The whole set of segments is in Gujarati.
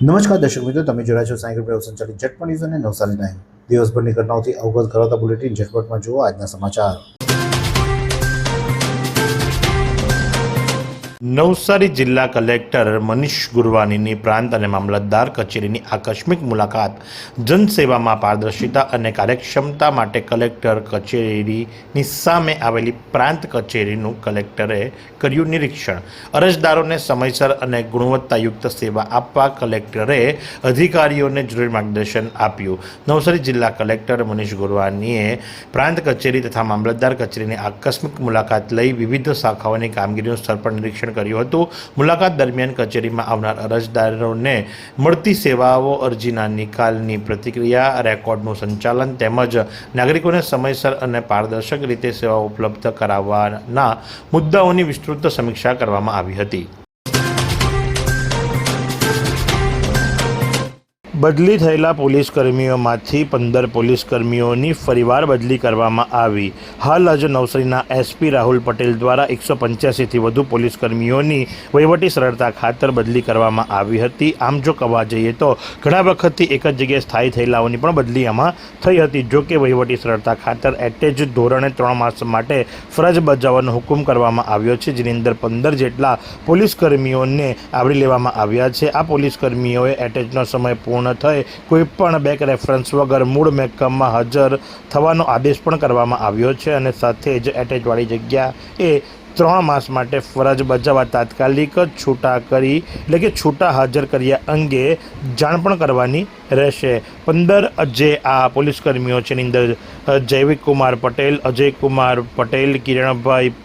નમસ્કાર દર્શક મિત્રો, તમે જોયા છો સાયકલ પ્રેસ સંચાલિત ઝટપટ ન્યૂઝ અને નવસારી ટાઈમ. દિવસભરની ઘટનાઓથી અવગત કરાતા બુલેટિન ઝટપટમાં જુઓ આજના સમાચાર. નવસારી જિલ્લા કલેક્ટર મનીષ ગુરવાનીની પ્રાંત અને મામલતદાર કચેરીની આકસ્મિક મુલાકાત. જનસેવામાં પારદર્શિતા અને કાર્યક્ષમતા માટે કલેક્ટર કચેરીની સામે આવેલી પ્રાંત કચેરીનું કલેક્ટરે કર્યું નિરીક્ષણ. અરજદારોને સમયસર અને ગુણવત્તાયુક્ત સેવા આપવા કલેક્ટરે અધિકારીઓને જરૂરી માર્ગદર્શન આપ્યું. નવસારી જિલ્લા કલેક્ટર મનીષ ગુરવાનીએ પ્રાંત કચેરી તથા મામલતદાર કચેરીની આકસ્મિક મુલાકાત લઈ વિવિધ શાખાઓની કામગીરીનું સ્થળ પર નિરીક્ષણ કર્યું હતું. મુલાકાત દરમિયાન કચેરીમાં આવનાર અરજદારોને મળતી સેવાઓ, અરજીના નિકાલની પ્રતિક્રિયા, રેકોર્ડનું સંચાલન તેમજ નાગરિકોને સમયસર અને પારદર્શક રીતે સેવાઓ ઉપલબ્ધ કરાવવાના મુદ્દાઓની વિસ્તૃત સમીક્ષા કરવામાં આવી હતી. બદલી થયેલા પોલીસ કર્મીઓમાંથી 15 પોલીસ કર્મીઓની ફરીવાર બદલી કરવામાં આવી. હાલ આજે નવસારીના એસપી રાહુલ પટેલ દ્વારા 185થી વધુ પોલીસ કર્મીઓની વહીવટી સરળતા ખાતર બદલી કરવામાં આવી હતી. આમ જો કહેવા જઈએ તો ઘણા વખતથી એક જ જગ્યાએ સ્થાયી થયેલાઓની પણ બદલી આમાં થઈ હતી. જો કે વહીવટી સરળતા ખાતર એટેચ ધોરણે 3 માસ માટે ફરજ બજાવવાનો હુકમ કરવામાં આવ્યો છે, જેની અંદર 15 જેટલા પોલીસ કર્મીઓને આવરી લેવામાં આવ્યા છે. આ પોલીસ કર્મીઓએ એટેચનો સમય પૂર્ણ થઈ કોઈ પણ બેક રેફરન્સ વગર મૂળ મહેકમમાં હાજર થવાનો આદેશ પણ કરવામાં આવ્યો છે અને સાથે જ એટેચવાળી જગ્યાએ 3 માસ માટે ફરજ બજાવવા તાત્કાલિક છૂટા કરી એટલે કે છૂટા હાજર કર્યા અંગે જાણ પણ કરવાની રહેશે. 15 જે આ પોલીસ કર્મીઓ છે એની અંદર જૈવિક કુમાર પટેલ, અજય કુમાર પટેલ, કિરણભાઈ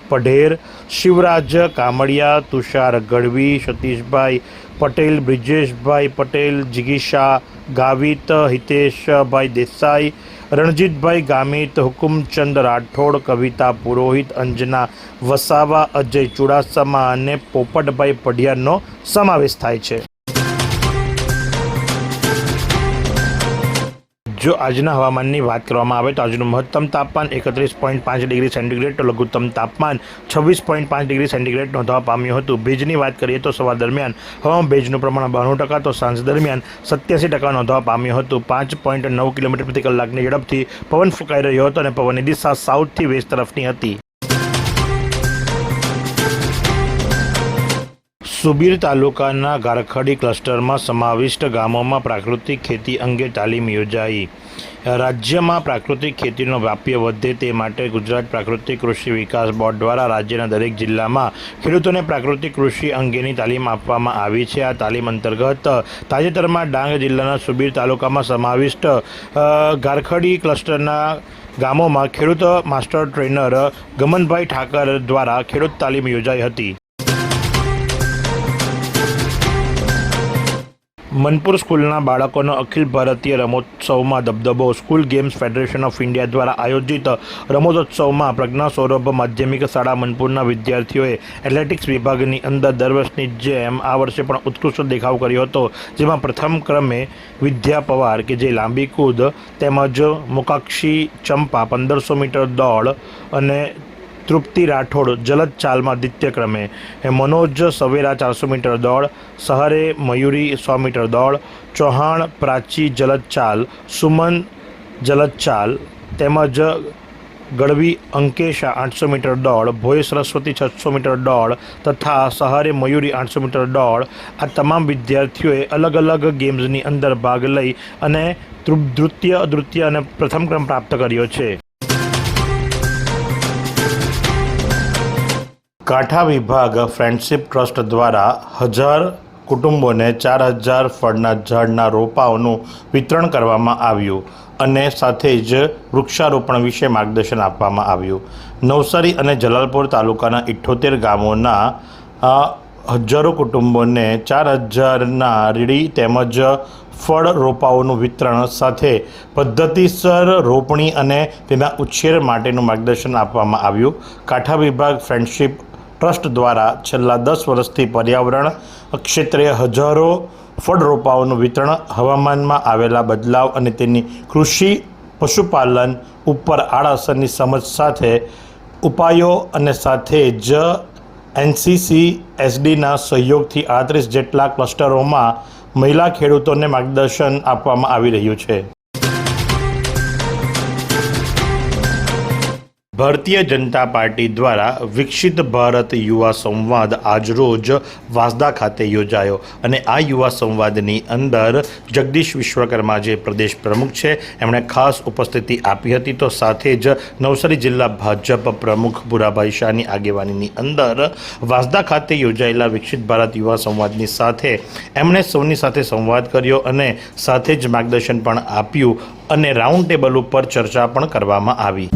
પઢેર, શિવરાજ કામડિયા, તુષાર ગઢવી, સતીશભાઈ પટેલ, બ્રિજેશભાઈ પટેલ, જિગીશા ગાવિત, હિતેશભાઈ દેસાઈ, રણજીતભાઈ ગામિત, હુકુમચંદ રાઠોડ, કવિતા પુરોહિત, અંજના વસાવા, અજય ચુડાસમા અને પોપટભાઈ પઢિયારનો સમાવેશ થાય છે. જો આજના હવામાનની વાત કરવામાં આવે તો આજનું મહત્તમ તાપમાન 31.5 ડિગ્રી સેન્ટીગ્રેડ તો લઘુત્તમ તાપમાન 26.5 ડિગ્રી સેન્ટીગ્રેડ નોંધવા પામ્યું હતું. ભેજની વાત કરીએ તો સવાર દરમિયાન હવામાં ભેજનું પ્રમાણ 92% તો સાંજ દરમિયાન 87% નોંધવા પામ્યું હતું. 5.9 કિલોમીટર પ્રતિ કલાકની ઝડપથી પવન ફૂંકાઈ રહ્યો હતો અને પવનની દિશા સાઉથથી વેસ્ટ તરફની હતી. સુબીર તાલુકાના ગારખડી ક્લસ્ટરમાં સમાવિષ્ટ ગામોમાં પ્રાકૃતિક ખેતી અંગે તાલીમ યોજાઈ. રાજ્યમાં પ્રાકૃતિક ખેતીનો વ્યાપ્ય વધે તે માટે ગુજરાત પ્રાકૃતિક કૃષિ વિકાસ બોર્ડ દ્વારા રાજ્યના દરેક જિલ્લામાં ખેડૂતોને પ્રાકૃતિક કૃષિ અંગેની તાલીમ આપવામાં આવી છે. આ તાલીમ અંતર્ગત તાજેતરમાં ડાંગ જિલ્લાના સુબીર તાલુકામાં સમાવિષ્ટ ગારખડી ક્લસ્ટરના ગામોમાં ખેડૂત માસ્ટર ટ્રેનર ગમનભાઈ ઠાકર દ્વારા ખેડૂત તાલીમ યોજાઈ હતી. મનપુર સ્કૂલના બાળકોનો અખિલ ભારતીય રમોત્સવમાં દબદબો. School games federation of India દ્વારા આયોજિત રમતોત્સવમાં પ્રજ્ઞા સૌરભ માધ્યમિક શાળા મનપુરના વિદ્યાર્થીઓએ એથ્લેટિક્સ વિભાગની અંદર દર વર્ષની જેમ આ વર્ષે પણ ઉત્કૃષ્ટ દેખાવ કર્યો હતો, જેમાં પ્રથમ ક્રમે વિદ્યા પવાર કે જે લાંબી કૂદ તેમજ મોકાક્ષી ચંપા 1500 મીટર દોડ અને તૃપ્તિ રાઠોડ જલદ ચાલમાં દ્વિતીય ક્રમે, મનોજ સવેરા 400 મીટર દોડ, સહરે મયુરી 100 મીટર દોડ, ચૌહાણ પ્રાચી જલદ ચાલ, સુમન જલદ ચાલ તેમજ ગઢવી અંકેશા 800 મીટર દોડ, ભોય સરસ્વતી 600 મીટર દોડ તથા સહારે મયુરી 800 મીટર દોડ. આ તમામ વિદ્યાર્થીઓએ અલગ અલગ ગેમ્સની અંદર ભાગ લઈ અને તૃતીય, અદ્વિતીય અને પ્રથમ ક્રમ પ્રાપ્ત કર્યો છે. કાંઠા વિભાગ ફ્રેન્ડશિપ ટ્રસ્ટ દ્વારા 1000 કુટુંબોને 4000 ફળના ઝાડના રોપાઓનું વિતરણ કરવામાં આવ્યું અને સાથે જ વૃક્ષારોપણ વિશે માર્ગદર્શન આપવામાં આવ્યું. નવસારી અને જલાલપોર તાલુકાના 78 ગામોના હજારો કુટુંબોને 4000ના રીડી તેમજ ફળ રોપાઓનું વિતરણ સાથે પદ્ધતિસર રોપણી અને તેના ઉછેર માટેનું માર્ગદર્શન આપવામાં આવ્યું. કાંઠા વિભાગ ફ્રેન્ડશિપ ટ્રસ્ટ દ્વારા છેલ્લા 10 વર્ષથી પર્યાવરણ ક્ષેત્રે હજારો ફળ રોપાઓનું વિતરણ, હવામાનમાં આવેલા બદલાવ અને તેની કૃષિ પશુપાલન ઉપર આડઅસરની સમજ સાથે ઉપાયો અને સાથે જ NCC SDના સહયોગથી 38 જેટલા ક્લસ્ટરોમાં મહિલા ખેડૂતોને માર્ગદર્શન આપવામાં આવી રહ્યું છે। ભારતીય જનતા પાર્ટી દ્વારા વિકસિત ભારત યુવા સંવાદ આજરોજ વાંસદા ખાતે યોજાયો અને આ યુવા સંવાદની અંદર જગદીશ વિશ્વકર્મા જે પ્રદેશ પ્રમુખ છે એમણે ખાસ ઉપસ્થિતિ આપી હતી। તો સાથે જ નવસારી જિલ્લા ભાજપ પ્રમુખ ભૂરાભાઈ શાહની આગેવાનીની અંદર વાંસદા ખાતે યોજાયેલા વિકસિત ભારત યુવા સંવાદની સાથે એમણે સૌની સાથે સંવાદ કર્યો અને સાથે જ માર્ગદર્શન પણ આપ્યું અને રાઉન્ડ ટેબલ ઉપર ચર્ચા પણ કરવામાં આવી।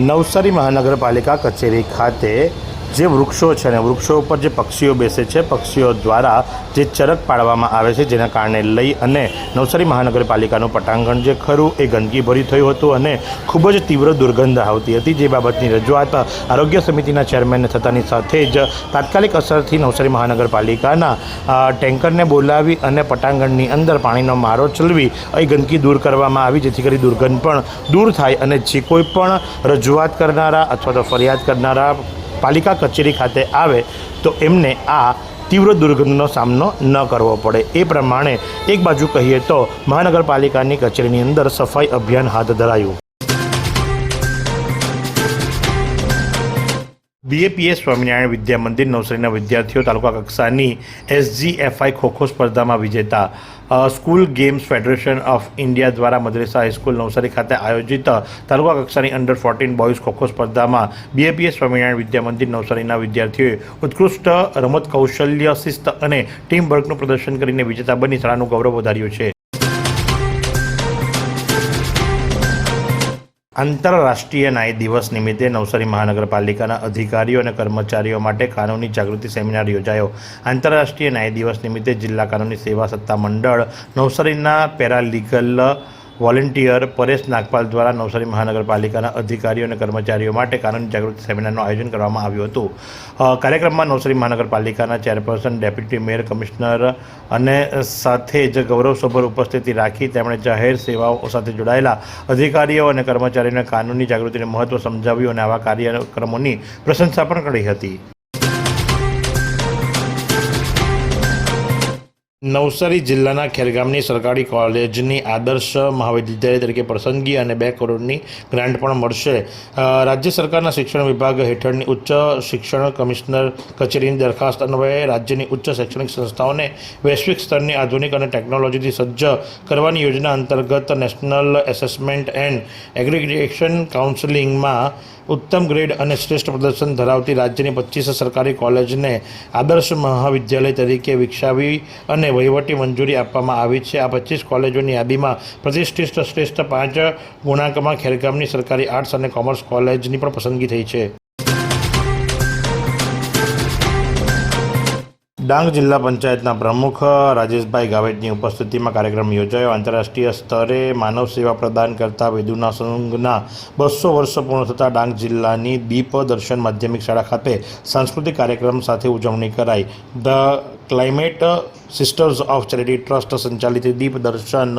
નવસારી મહાનગરપાલિકા કચેરી ખાતે જે વૃક્ષો છે ને વૃક્ષો ઉપર જે પક્ષીઓ બેસે છે પક્ષીઓ દ્વારા જે ચરક પાડવામાં આવે છે જેના કારણે લઈ અને નવસારી મહાનગરપાલિકાનું પટાંગણ જે ખરું એ ગંદકીભર્યું થયું હતું અને ખૂબ જ તીવ્ર દુર્ગંધ આવતી હતી। જે બાબતની રજૂઆત આરોગ્ય સમિતિના ચેરમેનને થતાની સાથે જ તાત્કાલિક અસરથી નવસારી મહાનગરપાલિકાના ટેન્કરને બોલાવી અને પટાંગણની અંદર પાણીનો મારો ચલાવી અહીં ગંદકી દૂર કરવામાં આવી જેથી કરી દુર્ગંધ પણ દૂર થાય અને જે કોઈ પણ રજૂઆત કરનારા અથવા તો ફરિયાદ કરનારા પાલિકા કચેરી ખાતે આવે તો એમને આ તીવ્ર દુર્ગંધનો સામનો ન કરવો પડે। એ પ્રમાણે એક બાજુ કહીએ તો મહાનગરપાલિકાની કચેરીની અંદર સફાઈ અભિયાન હાથ ધરાયું। બીએપીએસ સ્વામિનારાયણ વિદ્યા મંદિર નવસારીના વિદ્યાર્થીઓ તાલુકા કક્ષાની SGFI ખોખો સ્પર્ધામાં વિજેતા। School games federation of India દ્વારા મદ્રેસા હાઈસ્કૂલ નવસારી ખાતે આયોજિત તાલુકા કક્ષાની અંડર-14 બોયઝ ખોખો સ્પર્ધામાં બીએપીએસ સ્વામિનારાયણ વિદ્યા મંદિર નવસારીના વિદ્યાર્થીઓએ ઉત્કૃષ્ટ રમત કૌશલ્ય શિસ્ત અને ટીમ વર્કનું પ્રદર્શન કરીને વિજેતા બની શાળાનું ગૌરવ વધાર્યું છે। આંતરરાષ્ટ્રીય ન્યાય દિવસ નિમિત્તે નવસારી મહાનગરપાલિકાના અધિકારીઓ અને કર્મચારીઓ માટે કાનૂની જાગૃતિ સેમિનાર યોજાયો। આંતરરાષ્ટ્રીય ન્યાય દિવસ નિમિત્તે જિલ્લા કાનૂની સેવા સત્તા મંડળ નવસારીના પેરાલીગલ વોલેન્ટિયર પરેશ નાગપાલ દ્વારા નવસારી મહાનગરપાલિકાના અધિકારીઓ અને કર્મચારીઓ માટે કાનૂની જાગૃતિ સેમિનારનું આયોજન કરવામાં આવ્યું હતું। કાર્યક્રમમાં નવસારી મહાનગરપાલિકાના ચેરપર્સન, ડેપ્યુટી મેયર, કમિશનર અને સાથે જ ગૌરવસભર ઉપસ્થિતિ રાખી તેમણે જાહેર સેવાઓ સાથે જોડાયેલા અધિકારીઓ અને કર્મચારીઓને કાનૂની જાગૃતિનું મહત્ત્વ સમજાવ્યું અને આવા કાર્યક્રમોની પ્રશંસા પણ કરી હતી। નવસારી જિલ્લાના ખેરગામની સરકારી કોલેજની આદર્શ મહાવિદ્યાલય તરીકે પસંદગી અને 2 કરોડની ગ્રાન્ટ પણ મળશે। રાજ્ય સરકારના શિક્ષણ વિભાગ હેઠળની ઉચ્ચ શિક્ષણ કમિશનર કચેરીની દરખાસ્ત અન્વયે રાજ્યની ઉચ્ચ શૈક્ષણિક સંસ્થાઓને વૈશ્વિક સ્તરની આધુનિક અને ટેકનોલોજીથી સજ્જ કરવાની યોજના અંતર્ગત નેશનલ એસેસમેન્ટ એન્ડ એગ્રીગેશન કાઉન્સિલિંગમાં ઉત્તમ ગ્રેડ અને શ્રેષ્ઠ પ્રદર્શન ધરાવતી રાજ્યની 25 સરકારી કોલેજને આદર્શ મહાવિદ્યાલય તરીકે વિકસાવી અને વહીવટી મંજૂરી આપવામાં આવી છે। આ 25 કોલેજોની યાદીમાં પ્રતિષ્ઠિત શ્રેષ્ઠ 5 ગુણાંકમાં ખેરગામની સરકારી આર્ટ્સ અને કોમર્સ કોલેજની પણ પસંદગી થઈ છે। ડાંગ જિલ્લા પંચાયતના પ્રમુખ રાજેશભાઈ ગાવેટની ઉપસ્થિતિમાં કાર્યક્રમ યોજાયો। આંતરરાષ્ટ્રીય સ્તરે માનવ સેવા પ્રદાન કરતા વેદુના સંઘના 200 વર્ષ પૂર્ણ થતાં ડાંગ જિલ્લાની દીપ દર્શન માધ્યમિક શાળા ખાતે સાંસ્કૃતિક કાર્યક્રમ સાથે ઉજવણી કરાઈ। The climate sisters of charity trust સંચાલિત દીપ દર્શન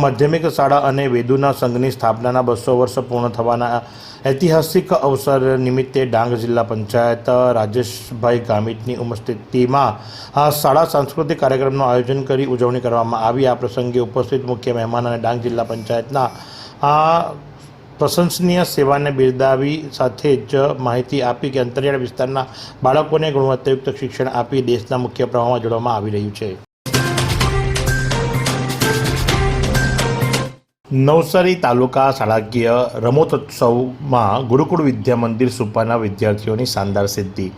માધ્યમિક શાળા અને વેદુના સંઘની સ્થાપનાના 200 વર્ષ પૂર્ણ થવાના ઐતિહાસિક અવસર નિમિત્તે ડાંગ જિલ્લા પંચાયત રાજેશભાઈ ગામિતની ઉપસ્થિતિમાં શાળા સાંસ્કૃતિક કાર્યક્રમનું આયોજન કરી ઉજવણી કરવામાં આવી। આ પ્રસંગે ઉપસ્થિત મુખ્ય મહેમાન અને ડાંગ જિલ્લા પંચાયતના પ્રશંસનીય સેવાને બિરદાવી સાથે જ માહિતી આપી કે અંતરિયાળ વિસ્તારના બાળકોને ગુણવત્તાયુક્ત શિક્ષણ આપી દેશના મુખ્ય પ્રવાહમાં જોડવામાં આવી રહ્યું છે। નવસારી તાલુકા શાળાકીય રમતોત્સવમાં ગુરુકુળ વિદ્યા મંદિર સુપાના વિદ્યાર્થીઓની શાનદાર સિદ્ધિ।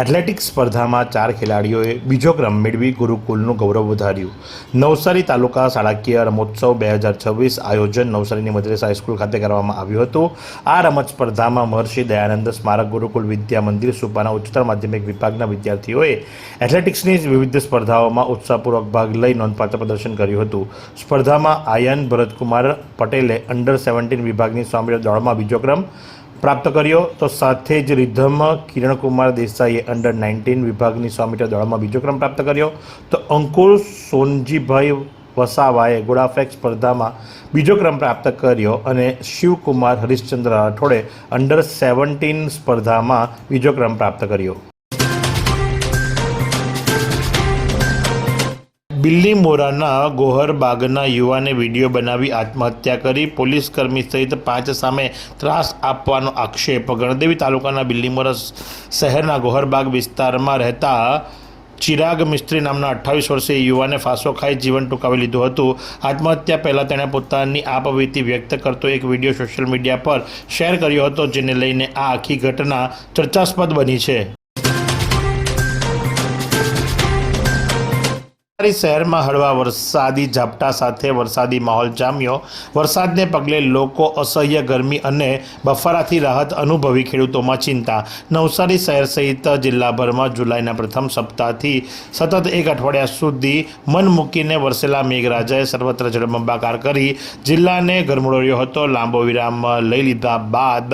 એથ્લેટિક્સ સ્પર્ધામાં 4 ખેલાડીઓએ બીજો ક્રમ મેળવી ગુરુકુળનું ગૌરવ વધાર્યું। નવસારી તાલુકા શાળાકીય રમતોત્સવ 2026 આયોજન નવસારીની મદ્રેસ હાઈસ્કૂલ ખાતે કરવામાં આવ્યું હતું। આ રમત સ્પર્ધામાં મહર્ષિ દયાનંદ સ્મારક ગુરુકુળ વિદ્યા મંદિર સુપાના ઉચ્ચતર માધ્યમિક વિભાગના વિદ્યાર્થીઓએ એથ્લેટિક્સની વિવિધ સ્પર્ધાઓમાં ઉત્સાહપૂર્વક ભાગ લઈ નોંધપાત્ર પ્રદર્શન કર્યું હતું। સ્પર્ધામાં આયન ભરતકુમાર પટેલે અંડર 17 વિભાગની 100 મીટર દોડમાં બીજો ક્રમ પ્રાપ્ત કર્યો તો સાથે જ રિધમ કિરણકુમાર દેસાઈએ અંડર 19 વિભાગની 100 મીટર દોડમાં બીજો ક્રમ પ્રાપ્ત કર્યો તો અંકુર સોનજીભાઈ વસાવાએ ગોળાફેંક સ્પર્ધામાં બીજો ક્રમ પ્રાપ્ત કર્યો અને શિવકુમાર હરિશ્ચંદ્ર રાઠોડે અંડર 17 સ્પર્ધામાં બીજો ક્રમ પ્રાપ્ત કર્યો। બિલ્લીમોરાના ગોહરબાગના યુવાને વિડીયો બનાવી આત્મહત્યા કરી। પોલીસ કર્મી સહિત 5 સામે ત્રાસ આપવાનો આક્ષેપ। ગણદેવી તાલુકાના બિલ્લીમોરા શહેરના ગોહરબાગ વિસ્તારમાં રહેતા ચિરાગ મિસ્ત્રી નામના 28 વર્ષીય યુવાને ફાંસો ખાઈ જીવન ટૂંકાવી લીધું હતું। આત્મહત્યા પહેલાં તેણે પોતાની આપવીતી વ્યક્ત કરતો એક વિડીયો સોશિયલ મીડિયા પર શેર કર્યો હતો, જેને લઈને આ આખી ઘટના ચર્ચાસ્પદ બની છે। શહેરમાં હળવા વરસાદી ઝાપટા સાથે વરસાદી માહોલ જામ્યો। વરસાદને પગલે લોકો અસહ્ય ગરમી અને બફારાથી રાહત અનુભવી ખેડૂતોમાં ચિંતા। નવસારી શહેર સહિત જિલ્લાભરમાં જુલાઈના પ્રથમ સપ્તાહથી સતત એક અઠવાડિયા સુધી મન મૂકીને વરસેલા મેઘરાજાએ સર્વત્ર જળબંબાકાર કરી જિલ્લાને ગરમાડ્યો હતો। લાંબો વિરામ લઈ લીધા બાદ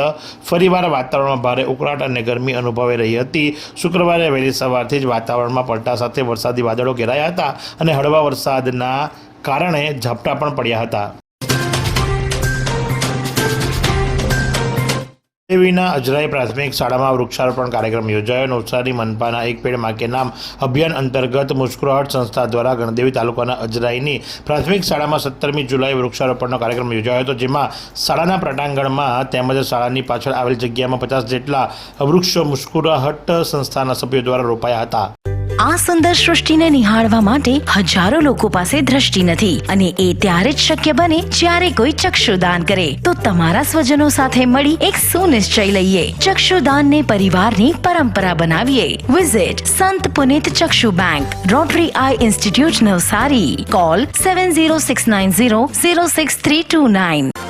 ફરીવાર વાતાવરણમાં ભારે ઉકળાટ અને ગરમી અનુભવાઈ રહી હતી। શુક્રવારે વહેલી સવારથી જ વાતાવરણમાં પલટા સાથે વરસાદી વાદળો ઘેરાયા હતા અને હળવા વરસાદના કારણે ઝાપટા પણ પડ્યા હતા। દેવીના અજરાઈ પ્રાથમિક શાળામાં વૃક્ષારોપણ કાર્યક્રમ યોજાયો। નવસારી મનપાના એક પેડ માં કે નામ અભિયાન અંતર્ગત મુસ્કુરાહટ સંસ્થા દ્વારા ગણદેવી તાલુકાના અજરાઈની પ્રાથમિક શાળામાં 17મી જુલાઈ વૃક્ષારોપણનો કાર્યક્રમ યોજાયો હતો, જેમાં શાળાના પટાંગણમાં તેમજ શાળાની પાછળ આવેલ જગ્યામાં 50 જેટલા વૃક્ષો મુસ્કુરાહટ સંસ્થાના સભ્યો દ્વારા રોપાયા હતા। આ સુંદર સૃષ્ટિને નિહાળવા માટે હજારો લોકો પાસે દ્રષ્ટિ નથી અને એ ત્યારે જ શક્ય બને જ્યારે કોઈ ચક્ષુદાન કરે। તો તમારા સ્વજનો સાથે મળી એક સુનિશ્ચય લઈએ, ચક્ષુદાનને પરિવારની પરંપરા બનાવીએ। Visit Sant Punit Chakshu bank, Rotary eye institute Navsari. Call 7069006329।